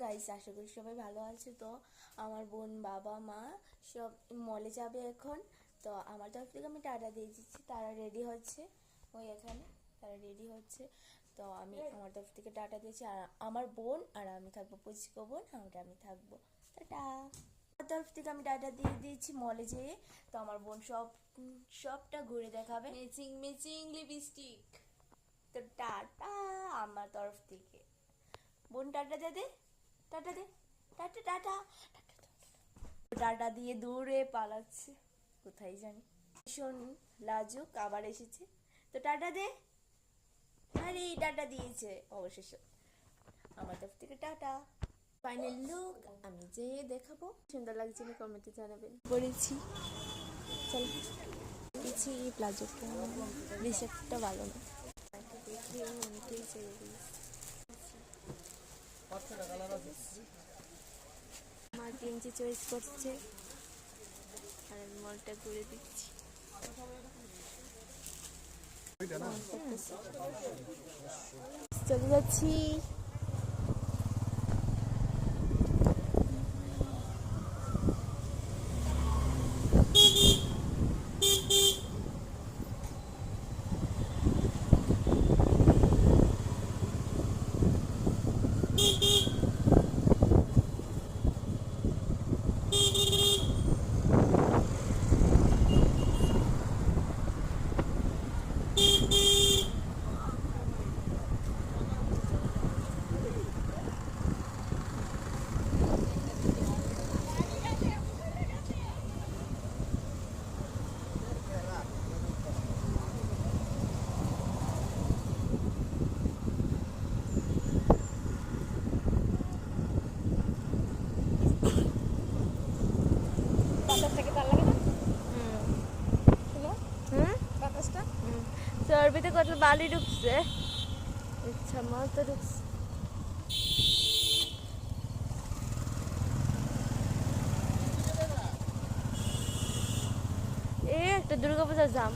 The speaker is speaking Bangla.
গাইস, আশা করি সবাই ভালো আছে। তো আমার বোন, বাবা, মা সব মলে যাবে এখন। তো আমার তরফ থেকে আমি টাটা দিয়ে দিচ্ছি। তারা রেডি হচ্ছে, ওই এখানে তারা রেডি হচ্ছে। তো আমি আমার তরফ থেকে টাটা দিয়েছি। আর আমার বোন আর আমি থাকবো, পুচকো বোন, আর আমি থাকবো। টাটা। আমার তরফ থেকে আমি টাটা দিয়ে দিয়েছি মলে যেয়ে। তো আমার বোন সবটা ঘুরে দেখাবে, ম্যাচিং ম্যাচিং লিপস্টিক। তো টাটা আমার তরফ থেকে। বোন টাটা দে, দে টাটা দে, টাটা টাটা। টাটা দিয়ে দূরে পালাচ্ছে কোথায় জানি, ভীষণ লাজুক। আবার এসেছে, তো টাটা দে। আরে টাটা দিয়েছে অবশেষে। আমার তরফ থেকে টাটা। ফাইনাল লুক আমি যে দেখাবো, সুন্দর লাগছে না কমেন্টে জানাবেন। পড়েছি চল দিচ্ছি প্লাজোটা, বেশ একটা ভালো না, দেখে মনটাই চলে গেছে। মা গেঞ্জি চয়েস করছে আর আমি মলটা ঘুরে দিচ্ছি। চলে যাচ্ছি। চর্বিতে কত বালি ঢুকছে, ইচ্ছা মতো ঢুকছে। একটা দুর্গাপূজার জাম।